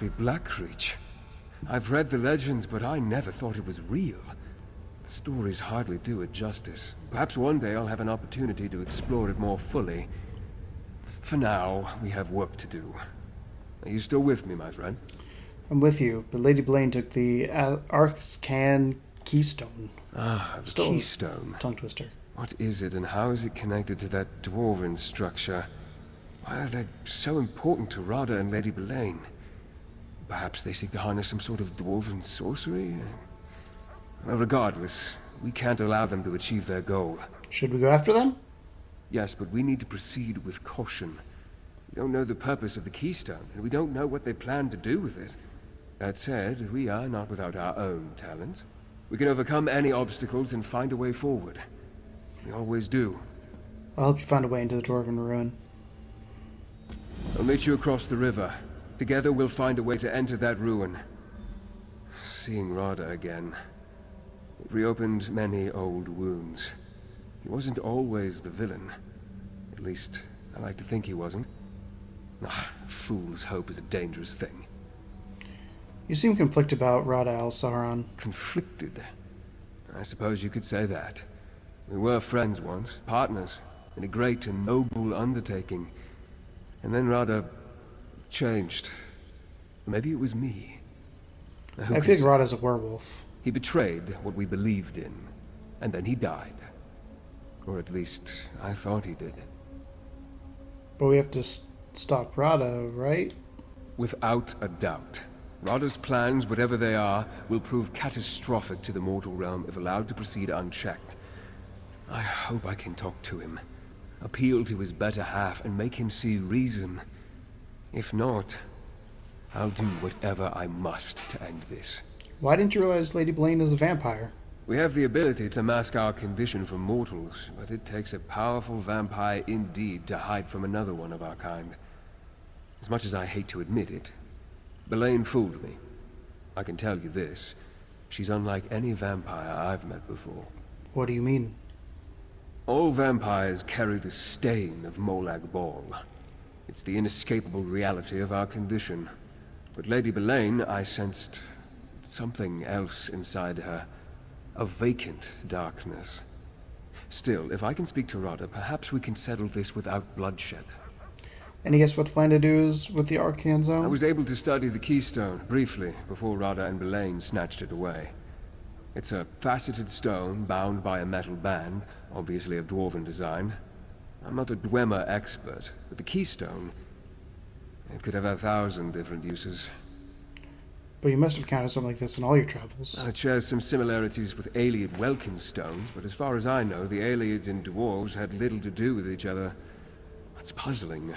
be Blackreach. I've read the legends, but I never thought it was real. The stories hardly do it justice. Perhaps one day I'll have an opportunity to explore it more fully. For now, we have work to do. Are you still with me, my friend? I'm with you, but Lady Blaine took the Arkthzand keystone. Ah, the keystone. Tongue twister. What is it, and how is it connected to that dwarven structure? Why are they so important to Rada and Lady Blaine? Perhaps they seek to harness some sort of dwarven sorcery? Well, regardless, we can't allow them to achieve their goal. Should we go after them? Yes, but we need to proceed with caution. We don't know the purpose of the keystone, and we don't know what they plan to do with it. That said, we are not without our own talents. We can overcome any obstacles and find a way forward. We always do. I'll help you find a way into the dwarven ruin. I'll meet you across the river. Together we'll find a way to enter that ruin. Seeing Rada again, it reopened many old wounds. He wasn't always the villain. At least, I like to think he wasn't. Ah, fool's hope is a dangerous thing. You seem conflicted about Rada al-Saran. Conflicted? I suppose you could say that. We were friends once, partners, in a great and noble undertaking. And then Rada changed. Maybe it was me. I think Rada's a werewolf. He betrayed what we believed in, and then he died. Or at least, I thought he did. But we have to stop Rada, right? Without a doubt. Rada's plans, whatever they are, will prove catastrophic to the mortal realm if allowed to proceed unchecked. I hope I can talk to him, appeal to his better half, and make him see reason. If not, I'll do whatever I must to end this. Why didn't you realize Lady Blaine is a vampire? We have the ability to mask our condition from mortals, but it takes a powerful vampire indeed to hide from another one of our kind. As much as I hate to admit it, Blaine fooled me. I can tell you this, she's unlike any vampire I've met before. What do you mean? All vampires carry the stain of Molag Bal. It's the inescapable reality of our condition. But Lady Blaine, I sensed something else inside her. A vacant darkness. Still, if I can speak to Rada, perhaps we can settle this without bloodshed. Any guess what the plan to do is with the Arkthzand Zone? I was able to study the keystone, briefly, before Rada and Blaine snatched it away. It's a faceted stone, bound by a metal band, obviously of dwarven design. I'm not a Dwemer expert, but the keystone, it could have 1,000 different uses. But you must have counted something like this in all your travels. It shares some similarities with Ayleid Welkin stones, but as far as I know, the Ayleids and dwarves had little to do with each other. That's puzzling.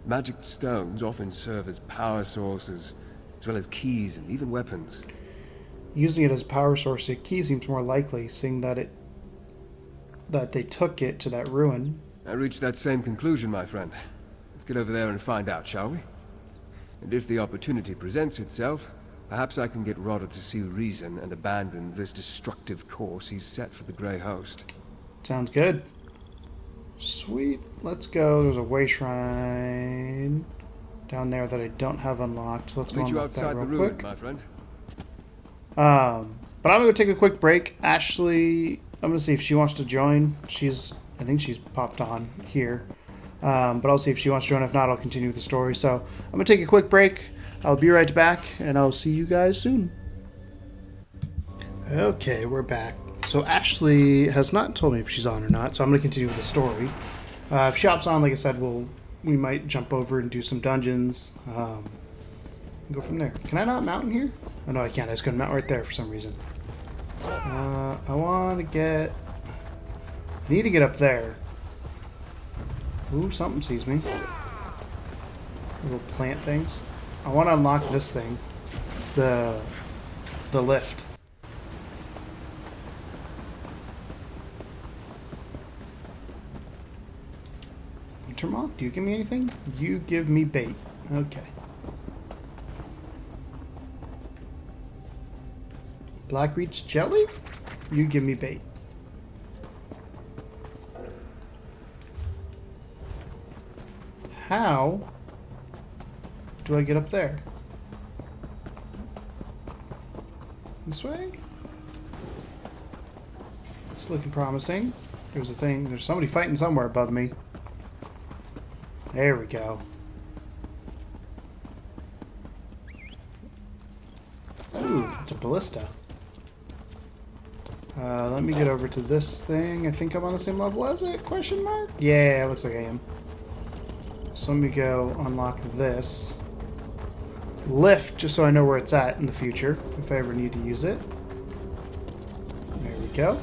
Magic stones often serve as power sources, as well as keys and even weapons. Using it as a power source, a key seems more likely, seeing that they took it to that ruin. I reached that same conclusion, my friend. Let's get over there and find out, shall we? And if the opportunity presents itself, perhaps I can get Rada to see reason and abandon this destructive course he's set for the Grey Host. Sounds good. Sweet. Let's go. There's a way shrine down there that I don't have unlocked. So let's go unlock that real quick. My friend. But I'm gonna go take a quick break. Ashley, I'm gonna see if she wants to join. I think she's popped on here. But I'll see if she wants to join. If not, I'll continue with the story. So I'm gonna take a quick break. I'll be right back, and I'll see you guys soon. Okay, we're back. So Ashley has not told me if she's on or not, so I'm going to continue with the story. If she hops on, like I said, we might jump over and do some dungeons. Go from there. Can I not mount in here? Oh, no, I can't. I just couldn't mount right there for some reason. I need to get up there. Ooh, something sees me. Little plant things. I want to unlock this thing. The lift. Wintermoth, do you give me anything? You give me bait. Okay. Blackreach jelly? You give me bait. How do I get up there? This way? It's looking promising. There's a thing. There's somebody fighting somewhere above me. There we go. Ooh, it's a ballista. Let me get over to this thing. I think I'm on the same level as it? Question mark? Yeah, looks like I am. So let me go unlock this. Lift, just so I know where it's at in the future, if I ever need to use it. There we go.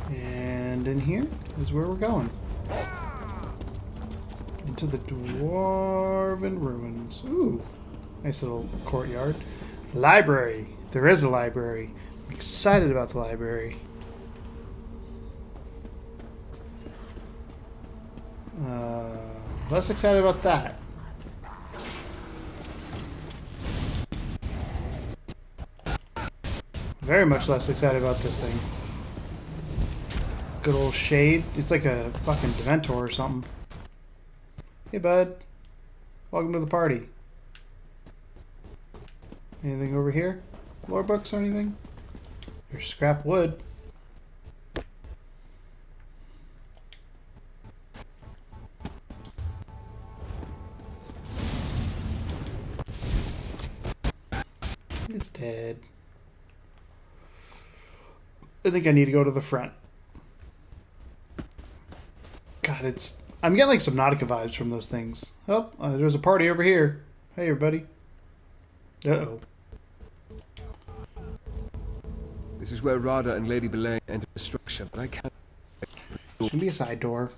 And in here is where we're going. Into the Dwarven Ruins. Ooh, nice little courtyard. Library. There is a library. I'm excited about the library. Less excited about that. Very much less excited about this thing. Good old shade. It's like a fucking Dementor or something. Hey, bud. Welcome to the party. Anything over here? Lore books or anything? There's scrap wood. It's dead. I think I need to go to the front. God, it's... I'm getting like Subnautica vibes from those things. Oh, there's a party over here. Hey, everybody. Uh-oh. This is where Rada and Lady Belain entered the structure, but I can't... There's gonna be a side door.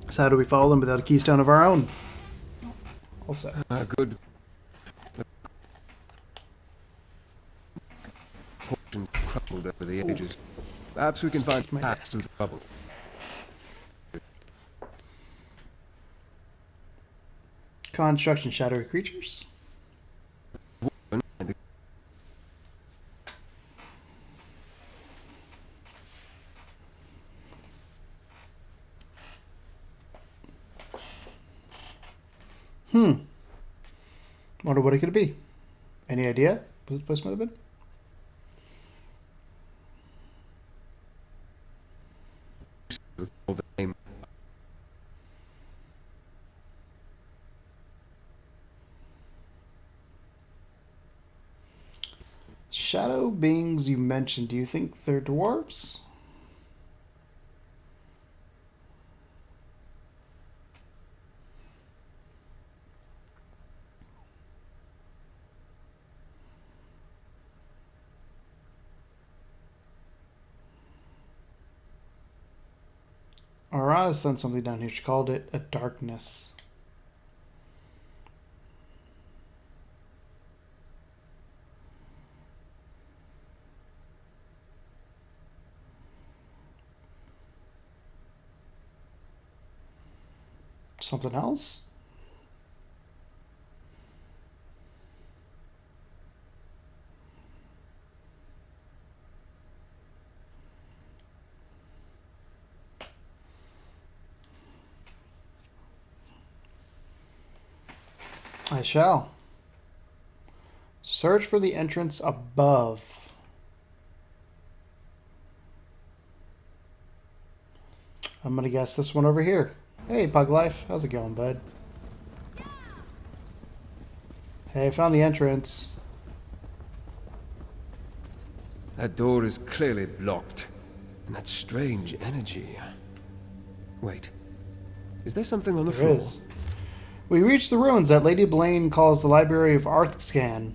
So how do we follow them without a keystone of our own? Also. Good. Portions crumbled over the ages. Perhaps we can find a path through the rubble. Construction shadowy creatures. Wonder what it could be. Any idea what this place might have been? Shadow beings you mentioned, do you think they're dwarves? Arana sent something down here. She called it a darkness. Something else? I shall. Search for the entrance above. I'm gonna guess this one over here. Hey, Pug Life. How's it going, bud? Hey, I found the entrance. That door is clearly blocked. And that strange energy. Wait. Is there something on the floor? There is. We reached the ruins that Lady Belain calls the Library of Arkthzand.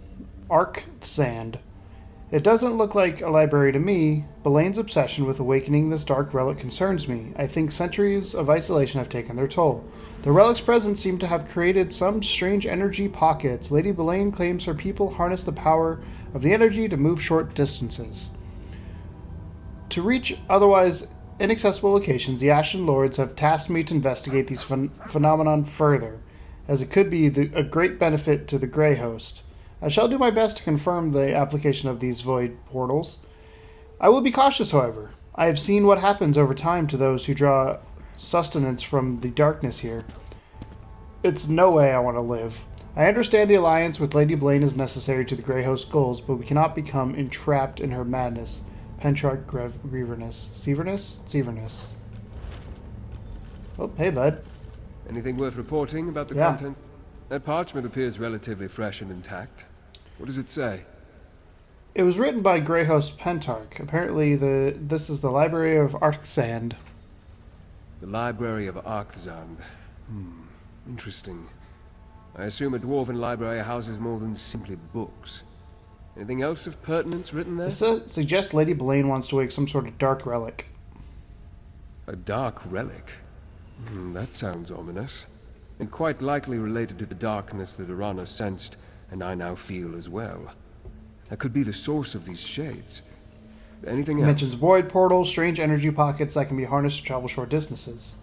It doesn't look like a library to me. Belain's obsession with awakening this dark relic concerns me. I think centuries of isolation have taken their toll. The relic's presence seemed to have created some strange energy pockets. Lady Belain claims her people harness the power of the energy to move short distances. To reach otherwise inaccessible locations, the Ashen Lords have tasked me to investigate these phenomenon further, as it could be a great benefit to the Grey Host. I shall do my best to confirm the application of these void portals. I will be cautious, however. I have seen what happens over time to those who draw sustenance from the darkness here. It's no way I want to live. I understand the alliance with Lady Blaine is necessary to the Grey Host goals, but we cannot become entrapped in her madness. Pentrarch Severness? Oh, hey, bud. Anything worth reporting about the contents? That parchment appears relatively fresh and intact. What does it say? It was written by Grey Host Pentarch. Apparently, this is the Library of Arkthzand. The Library of Arkthzand. Interesting. I assume a dwarven library houses more than simply books. Anything else of pertinence written there? It suggests Lady Blaine wants to wake some sort of dark relic. A dark relic? That sounds ominous. And quite likely related to the darkness that Arana sensed, and I now feel as well. That could be the source of these shades. Anything else? It mentions void portals, strange energy pockets that can be harnessed to travel short distances.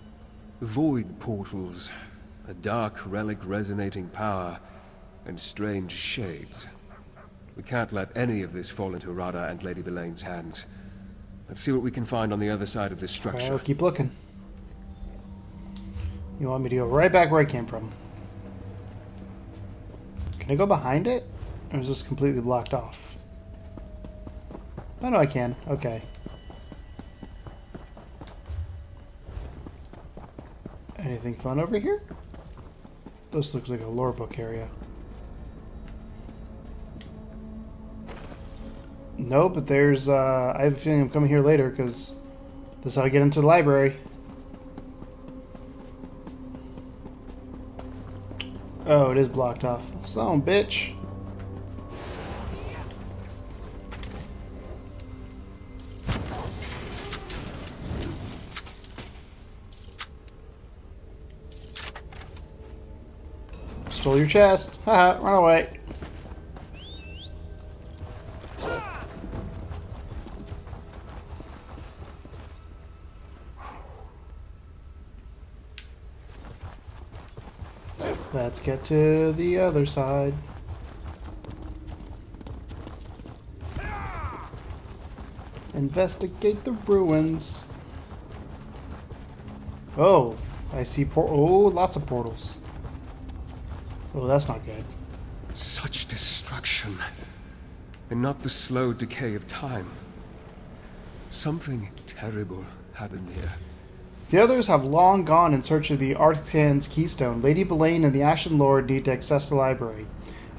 Void portals. A dark relic resonating power, and strange shades. We can't let any of this fall into Rada and Lady Belaine's hands. Let's see what we can find on the other side of this structure. I'll keep looking. You want me to go right back where I came from? Can I go behind it? Or is this completely blocked off? Oh, no, I can. Okay. Anything fun over here? This looks like a lore book area. No, but there's, I have a feeling I'm coming here later, because this is how I get into the library. Oh, it is blocked off. Son of a bitch. Stole your chest. Haha, run away. Let's get to the other side. Investigate the ruins. Oh, I see lots of portals. Oh, that's not good. Such destruction. And not the slow decay of time. Something terrible happened here. The others have long gone in search of the Arkthzand's keystone. Lady Belaine and the Ashen Lord need to access the library.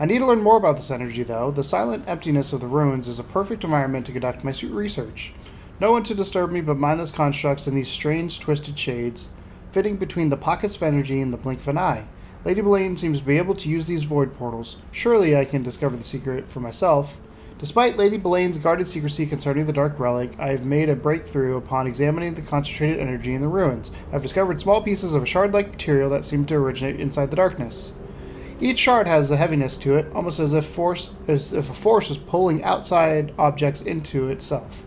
I need to learn more about this energy, though. The silent emptiness of the ruins is a perfect environment to conduct my research. No one to disturb me but mindless constructs in these strange, twisted shades, fitting between the pockets of energy and the blink of an eye. Lady Belaine seems to be able to use these void portals. Surely I can discover the secret for myself. Despite Lady Belaine's guarded secrecy concerning the Dark Relic, I have made a breakthrough upon examining the concentrated energy in the ruins. I've discovered small pieces of a shard-like material that seem to originate inside the darkness. Each shard has a heaviness to it, almost as if a force was pulling outside objects into itself.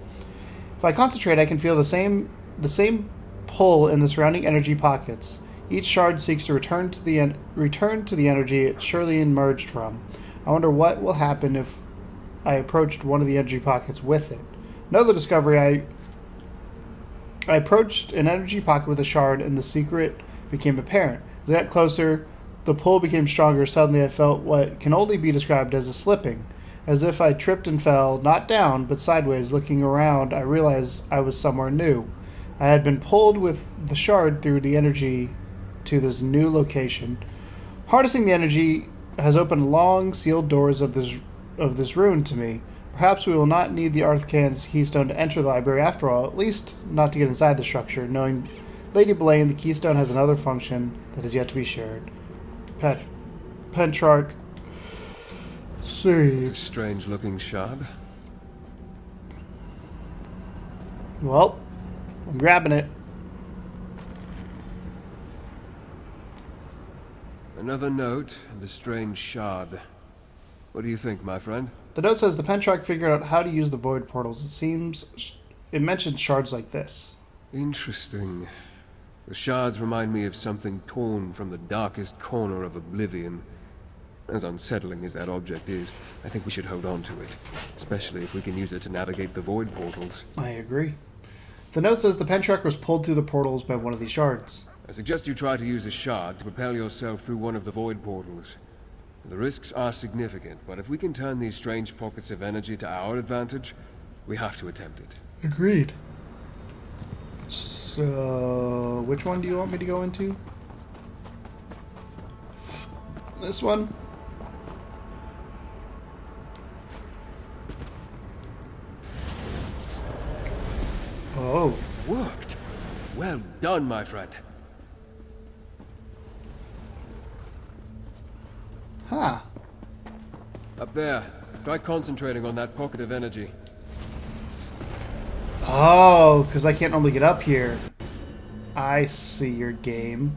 If I concentrate, I can feel the same pull in the surrounding energy pockets. Each shard seeks to return to the energy it surely emerged from. I wonder what will happen if I approached one of the energy pockets with it. Another discovery, I approached an energy pocket with a shard, and the secret became apparent. As I got closer, the pull became stronger. Suddenly I felt what can only be described as a slipping. As if I tripped and fell, not down, but sideways. Looking around, I realized I was somewhere new. I had been pulled with the shard through the energy to this new location. Harnessing the energy has opened long, sealed doors of this ruin to me. Perhaps we will not need the Arkthzand's keystone to enter the library after all, at least not to get inside the structure. Knowing Lady Belaine, the keystone has another function that is yet to be shared. Pentrarch. See. It's a strange-looking shard. Well, I'm grabbing it. Another note and a strange shard. What do you think, my friend? The note says the Pentrarch figured out how to use the void portals. It mentions shards like this. Interesting. The shards remind me of something torn from the darkest corner of oblivion. As unsettling as that object is, I think we should hold on to it. Especially if we can use it to navigate the void portals. I agree. The note says the pen tracker was pulled through the portals by one of these shards. I suggest you try to use a shard to propel yourself through one of the void portals. The risks are significant, but if we can turn these strange pockets of energy to our advantage, we have to attempt it. Agreed. So, which one do you want me to go into? This one? Oh. Worked! Well done, my friend. Huh. Up there. Try concentrating on that pocket of energy. Oh, because I can't normally get up here. I see your game.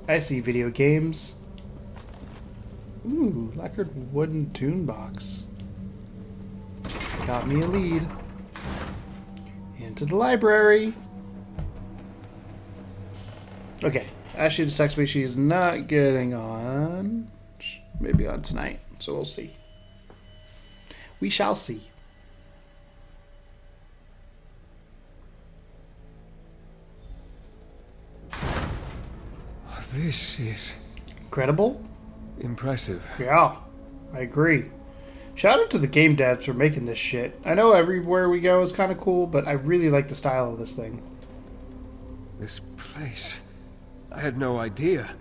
I see video games. Ooh, lacquered wooden tune box. Got me a lead. Into the library. Okay. Ashley just texted me she's not getting on. Maybe on tonight. So we'll see. We shall see. This is Incredible? impressive. Yeah, I agree. Shout out to the game devs for making this shit. I know everywhere we go is kind of cool, but I really like the style of this thing. This place. I had no idea.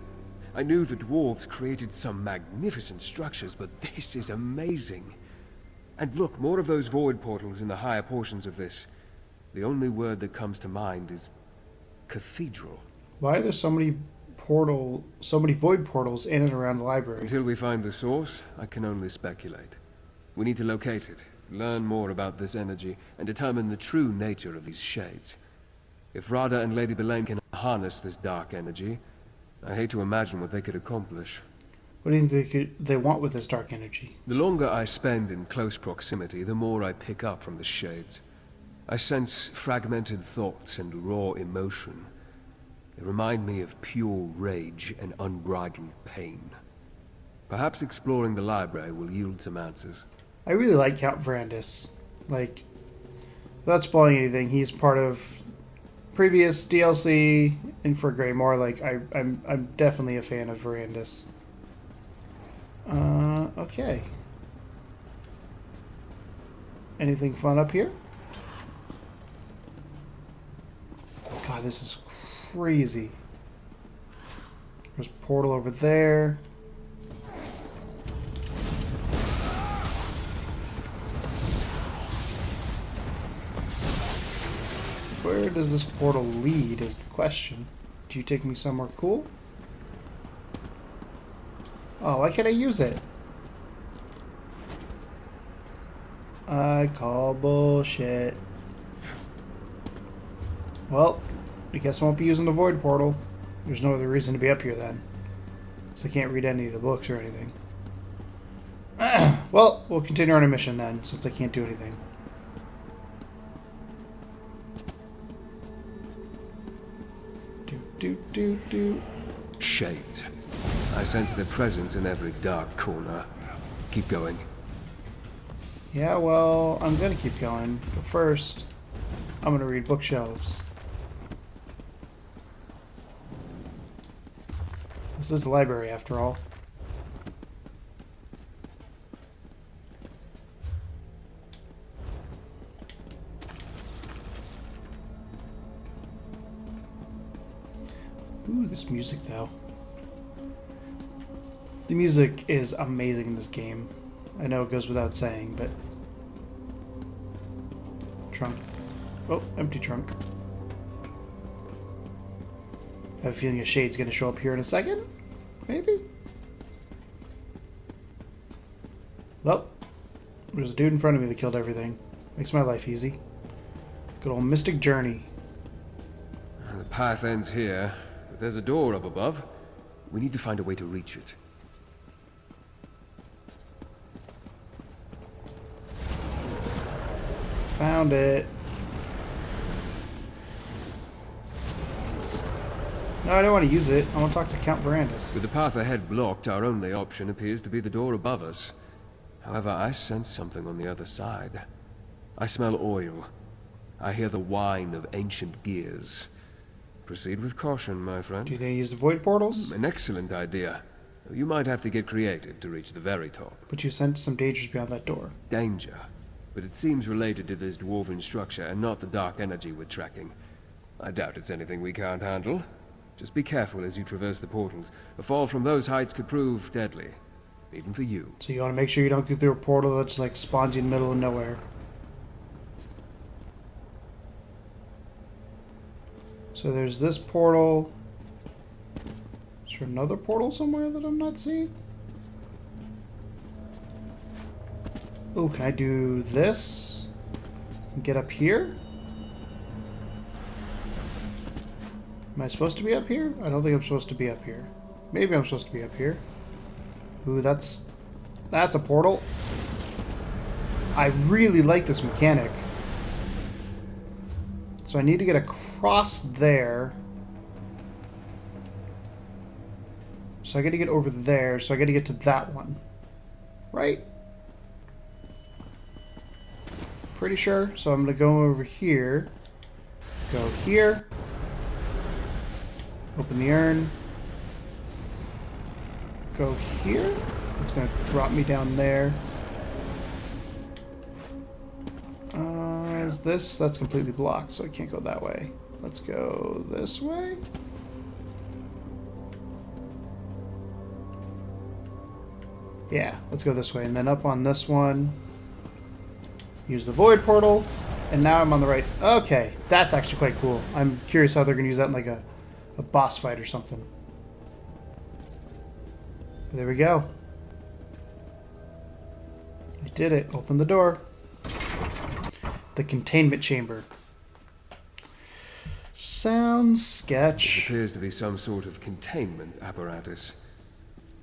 I knew the dwarves created some magnificent structures, but this is amazing. And look, more of those void portals in the higher portions of this. The only word that comes to mind is cathedral. Why are there so many void portals in and around the library? Until we find the source, I can only speculate. We need to locate it, learn more about this energy, and determine the true nature of these shades. If Rada and Lady Belaine can harness this dark energy, I hate to imagine what they could accomplish. What do you think they want with this dark energy? The longer I spend in close proximity, the more I pick up from the shades. I sense fragmented thoughts and raw emotion. They remind me of pure rage and unbridled pain. Perhaps exploring the library will yield some answers. I really like Count Verandis. Like, without spoiling anything, he's part of previous DLC and for Greymore. Like, I'm definitely a fan of Verandis. Okay. Anything fun up here? God, this is crazy. There's a portal over there. Where does this portal lead is the question. Do you take me somewhere cool? Oh, why can't I use it? I call bullshit. Well, I guess I won't be using the void portal. There's no other reason to be up here then. So I can't read any of the books or anything. Well, we'll continue on a mission then, since I can't do anything. Do. Shades. I sense their presence in every dark corner. Keep going. Yeah, well, I'm gonna keep going. But first, I'm gonna read bookshelves. This is the library, after all. Ooh, this music, though. The music is amazing in this game. I know it goes without saying, but... Trunk. Oh, empty trunk. I have a feeling a shade's gonna show up here in a second? Maybe? Well, there's a dude in front of me that killed everything. Makes my life easy. Good old Mystic Journey. The path ends here, but there's a door up above. We need to find a way to reach it. Found it. No, I don't want to use it. I want to talk to Count Verandis. With the path ahead blocked, our only option appears to be the door above us. However, I sense something on the other side. I smell oil. I hear the whine of ancient gears. Proceed with caution, my friend. Do you think you use the void portals? An excellent idea. You might have to get creative to reach the very top. But you sense some dangers beyond that door. Danger. But it seems related to this dwarven structure and not the dark energy we're tracking. I doubt it's anything we can't handle. Just be careful as you traverse the portals. A fall from those heights could prove deadly. Even for you. So you want to make sure you don't go through a portal that's like spawns you in the middle of nowhere. So there's this portal. Is there another portal somewhere that I'm not seeing? Oh, can I do this? And get up here? Am I supposed to be up here? I don't think I'm supposed to be up here. Maybe I'm supposed to be up here. Ooh, that's a portal. I really like this mechanic. So I need to get across there. So I got to get over there. So I got to get to that one. Right? Pretty sure. So I'm going to go over here. Go here. Open the urn. Go here. It's going to drop me down there. Is this? That's completely blocked, so I can't go that way. Let's go this way. Yeah, let's go this way. And then up on this one, use the void portal. And now I'm on the right. Okay, that's actually quite cool. I'm curious how they're going to use that in like a boss fight or something. There we go. I did it. Open the door. The containment chamber. Sounds sketch. It appears to be some sort of containment apparatus.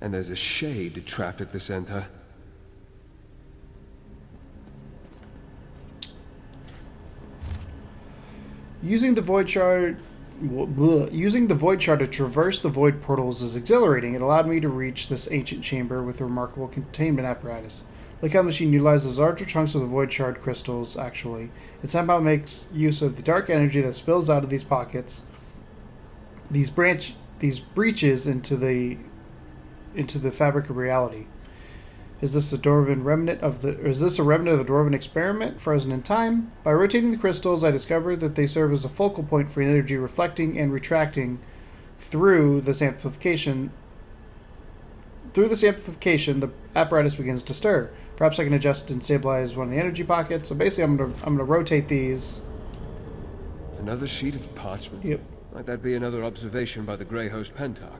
And there's a shade trapped at the center. Using the void shard to traverse the void portals is exhilarating. It allowed me to reach this ancient chamber with a remarkable containment apparatus. Look how the machine utilizes larger chunks of the void shard crystals, actually. It somehow makes use of the dark energy that spills out of these pockets, these breaches into the fabric of reality. Is this a remnant of the Dwarven experiment, frozen in time? By rotating the crystals, I discovered that they serve as a focal point for energy reflecting and retracting through this amplification. Through this amplification, the apparatus begins to stir. Perhaps I can adjust and stabilize one of the energy pockets. So basically, I'm gonna rotate these. Another sheet of parchment? Yep. Might that be another observation by the Grey Host Pentarch?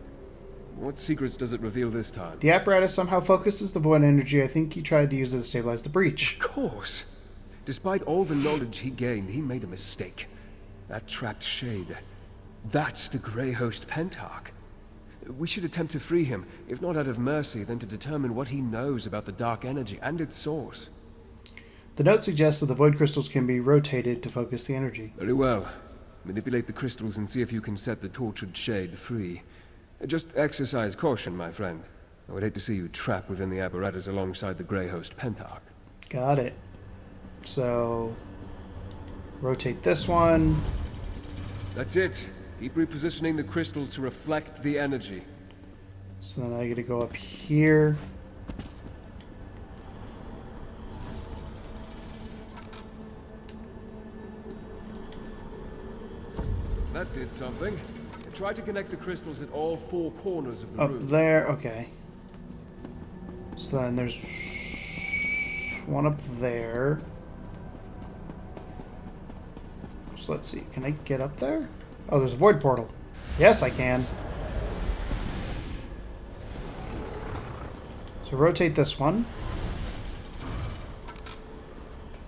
What secrets does it reveal this time? The apparatus somehow focuses the void energy. I think he tried to use it to stabilize the breach. Of course. Despite all the knowledge he gained, he made a mistake. That trapped shade. That's the Grey Host Pentarch. We should attempt to free him, if not out of mercy, then to determine what he knows about the dark energy and its source. The note suggests that the void crystals can be rotated to focus the energy. Very well. Manipulate the crystals and see if you can set the tortured shade free. Just exercise caution, my friend. I would hate to see you trapped within the apparatus alongside the Grey Host Pentarch. Got it. So, rotate this one. That's it. Keep repositioning the crystals to reflect the energy. So then I get to go up here. That did something. Try to connect the crystals at all four corners of the Up room. there, okay. So then there's one up there. So let's see, can I get up there? Oh, there's a void portal. Yes, I can. So rotate this one.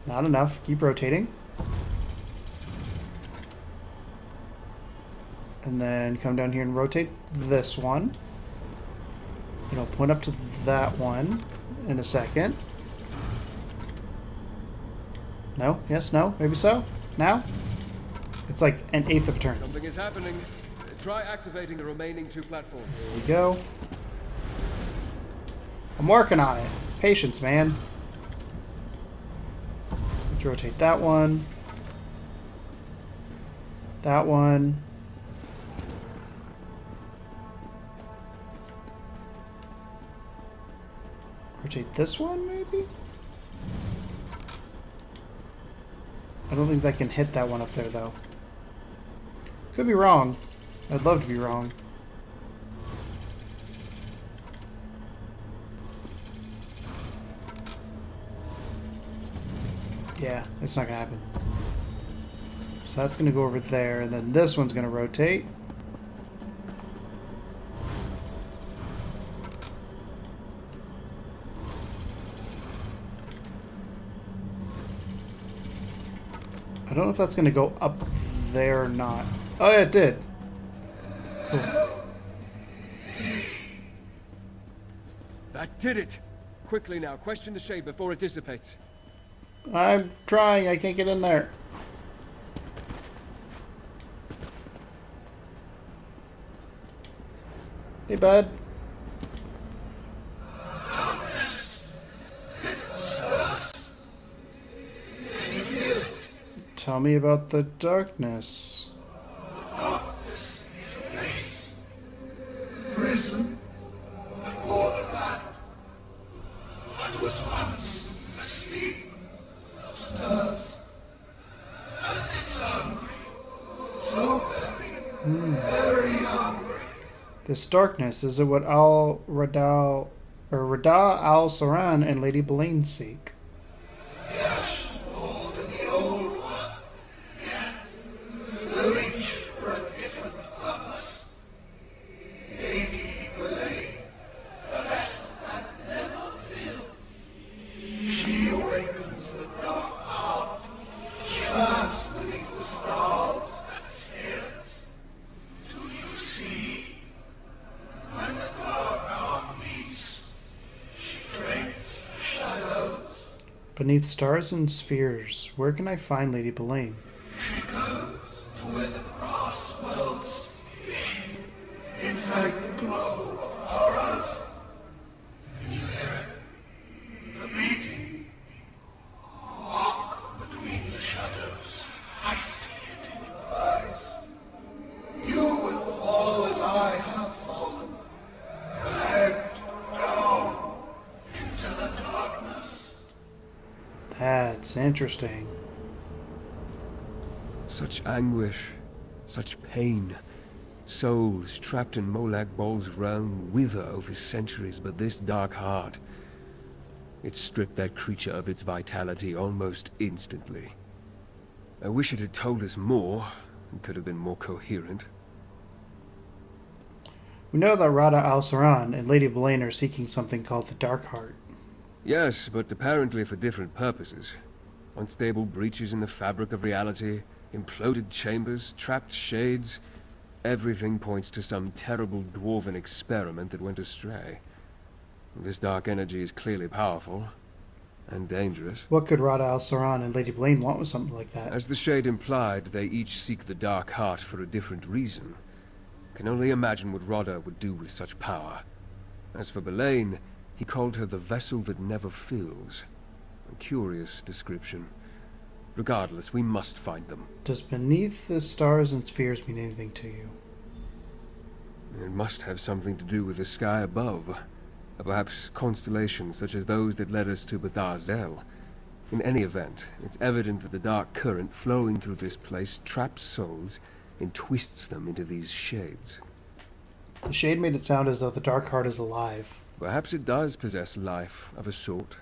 Not enough, keep rotating. And then come down here and rotate this one. And I'll point up to that one in a second. No? Yes? No? Maybe so? Now? It's like an eighth of a turn. Something is happening. Try activating the remaining two platforms. There we go. I'm working on it. Patience, man. Let's rotate that one. That one. Rotate this one, maybe? I don't think that can hit that one up there, though. Could be wrong. I'd love to be wrong. Yeah, it's not going to happen. So that's going to go over there, and then this one's going to rotate. I don't know if that's going to go up there or not. Oh, yeah, it did. Cool. That did it! Quickly now, question the shade before it dissipates. I'm trying. I can't get in there. Hey, bud. Tell me about the darkness. The darkness is a place. Prison and borderland. What was once asleep stirs. And it's hungry. So very hungry. This darkness, is it what Rada al-Saran and Lady Belain seek? Yes, more than the old one. Yes, the reach for a different purpose. Lady Belain, the vessel that never fills. She awakens the dark heart. She lies beneath the stars and spheres. Do you see? When the dark heart meets, she drains the shadows. Beneath stars and spheres, where can I find Lady Belain? She goes to where the brass worlds begin. It's like the glow of horrors. Can you hear it? The beating. Walk between the shadows. I see it in your eyes. You will fall as I have fallen. Dragged down into the darkness. That's interesting. Such anguish, such pain. Souls trapped in Molag Bol's realm wither over centuries, but this dark heart, it stripped that creature of its vitality almost instantly. I wish it had told us more, and could have been more coherent. We know that Rada al-Saran and Lady Belain are seeking something called the Dark Heart. Yes, but apparently for different purposes. Unstable breaches in the fabric of reality, imploded chambers, trapped shades. Everything points to some terrible dwarven experiment that went astray. This dark energy is clearly powerful, and dangerous. What could Rada al-Saran and Lady Belain want with something like that? As the shade implied, they each seek the dark heart for a different reason. Can only imagine what Rada would do with such power. As for Belain, he called her the vessel that never fills. A curious description. Regardless, we must find them. Does beneath the stars and spheres mean anything to you? It must have something to do with the sky above. Perhaps constellations such as those that led us to Bethar-Zel. In any event, it's evident that the dark current flowing through this place traps souls and twists them into these shades. The shade made it sound as though the Dark Heart is alive. Perhaps it does possess life of a sort.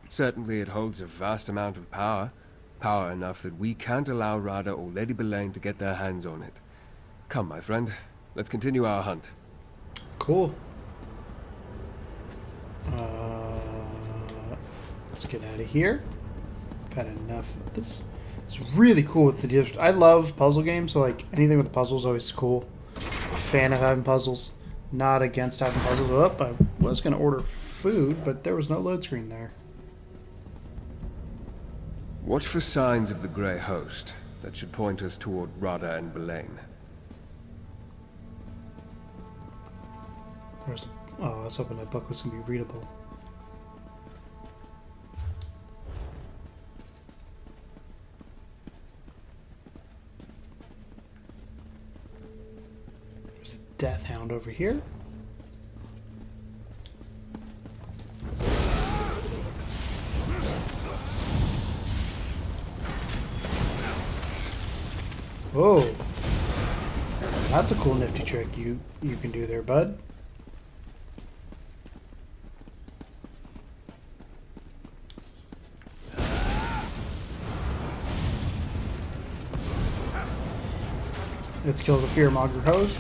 Certainly it holds a vast amount of power. Power enough that we can't allow Rada or Lady Belain to get their hands on it. Come, my friend. Let's continue our hunt. Cool. Let's get out of here. I've had enough of this. It's really cool with the... I love puzzle games, so like anything with puzzles is always cool. A fan of having puzzles. Not against having puzzles. Oh, I was going to order food, but there was no load screen there. Watch for signs of the Grey Host that should point us toward Rada and Belain. There's... Oh, I was hoping that book was going to be readable. around over here. Whoa. That's a cool nifty trick you can do there, bud. Let's kill the Fearmonger host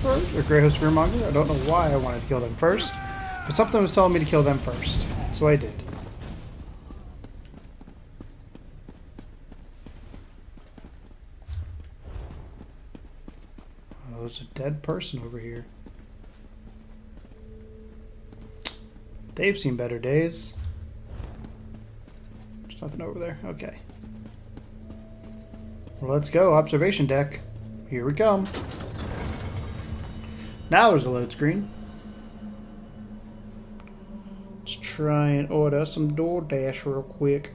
first, or Grey Host Fearmonger. I don't know why I wanted to kill them first, but something was telling me to kill them first, so I did. Oh, there's a dead person over here. They've seen better days. There's nothing over there. Okay. Well, let's go. Observation deck. Here we come. Now there's a load screen. Let's try and order some DoorDash real quick.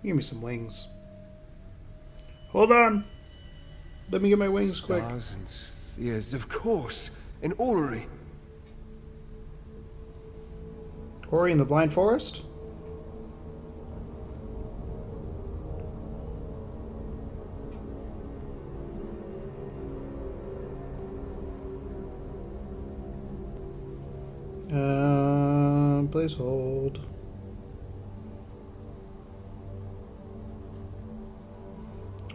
Give me some wings. Hold on. Let me get my wings quick. Stars and spheres, of course. An orrery. Ori in the Blind Forest? Please hold.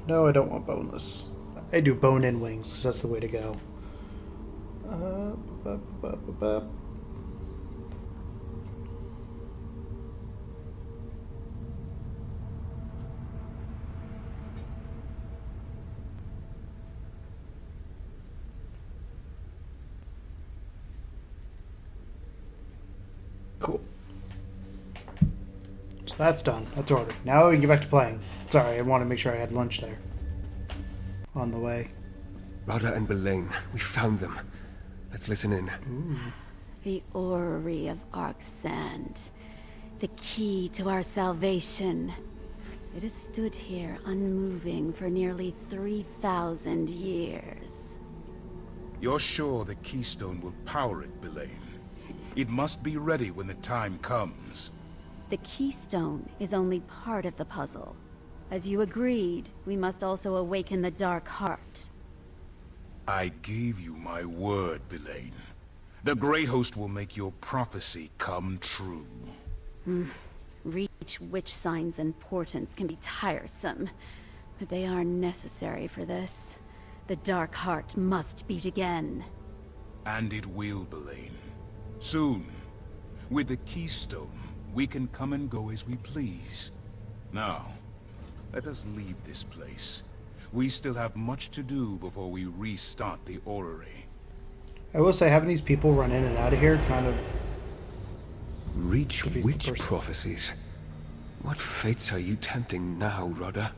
No, I don't want boneless. I do bone-in wings, because that's the way to go. Cool. So that's done. That's ordered. Now we can get back to playing. Sorry, I want to make sure I had lunch there. On the way. Rada and Belain, we found them. Let's listen in. Ooh. The orrery of Arkthzand. The key to our salvation. It has stood here unmoving for nearly 3,000 years. You're sure the keystone will power it, Belain? It must be ready when the time comes. The keystone is only part of the puzzle. As you agreed, we must also awaken the Dark Heart. I gave you my word, Belain. The Grey Host will make your prophecy come true. Reach witch signs and portents can be tiresome, but they are necessary for this. The Dark Heart must beat again. And it will, Belain. Soon. With the keystone, we can come and go as we please. Now, let us leave this place. We still have much to do before we restart the orrery. I will say, having these people run in and out of here kind of... Reach witch prophecies. What fates are you tempting now, Rada?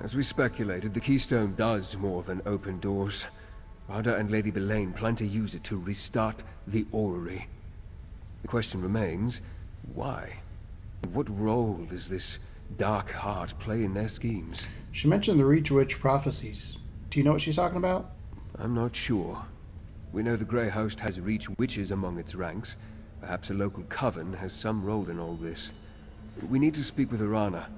As we speculated, the keystone does more than open doors. Rada and Lady Belain plan to use it to restart the orrery. The question remains, why? What role does this Dark Heart play in their schemes? She mentioned the Reach Witch prophecies. Do you know what she's talking about? I'm not sure. We know the Grey Host has Reach Witches among its ranks. Perhaps a local coven has some role in all this. We need to speak with Arana.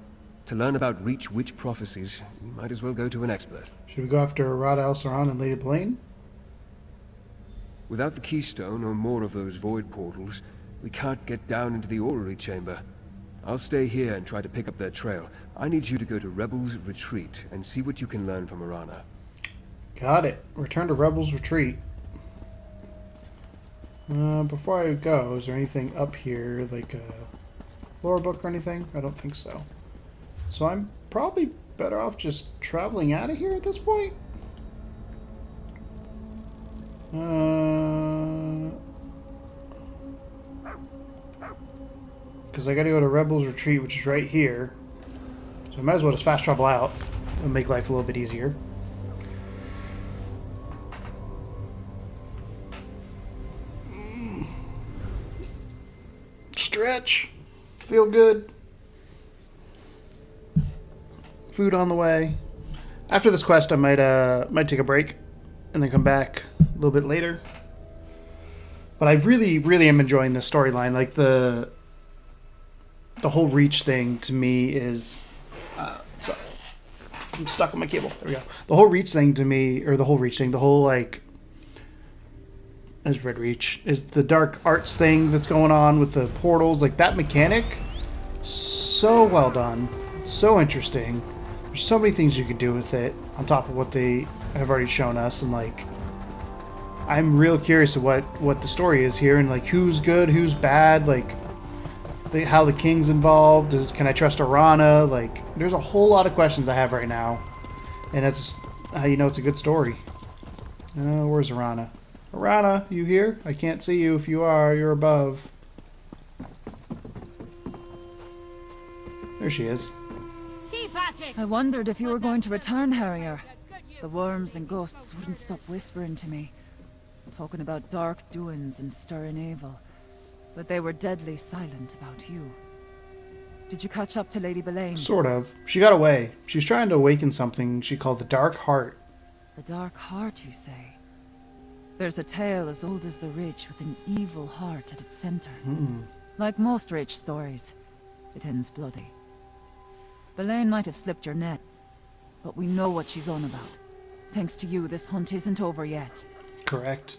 To learn about Reach Witch prophecies, we might as well go to an expert. Should we go after Rada, al-Saran, and Lady Belain? Without the keystone or more of those void portals, we can't get down into the orrery chamber. I'll stay here and try to pick up their trail. I need you to go to Rebel's Retreat and see what you can learn from Arana. Got it. Return to Rebel's Retreat. Before I go, is there anything up here, like a lore book or anything? I don't think so. So I'm probably better off just traveling out of here at this point. Because I gotta go to Rebel's Retreat, which is right here. So I might as well just fast travel out and make life a little bit easier. Stretch. Feel good. Food on the way. After this quest, I might take a break and then come back a little bit later. But I really, really am enjoying this storyline. Like the whole Reach thing to me is. Sorry, I'm stuck on my cable. There we go. The whole Reach thing to me, or the whole Reach thing, the whole like. As Red Reach is the dark arts thing that's going on with the portals, like that mechanic. So well done, so interesting. There's so many things you could do with it on top of what they have already shown us, and like I'm real curious of what the story is here, and like who's good, who's bad, like how the king's involved. Can I trust Arana? Like there's a whole lot of questions I have right now, and that's how you know it's a good story. Where's Arana? Arana, you here? I can't see you. If you are, you're above. There she is. I wondered if you were going to return, Harrier. The worms and ghosts wouldn't stop whispering to me, talking about dark doings and stirring evil. But they were deadly silent about you. Did you catch up to Lady Belaine? Sort of. She got away. She's trying to awaken something she called the Dark Heart. The Dark Heart, you say? There's a tale as old as the Ridge with an evil heart at its center. Like most Ridge stories, it ends bloody. Belaine might have slipped your net, but we know what she's on about. Thanks to you, this hunt isn't over yet. Correct.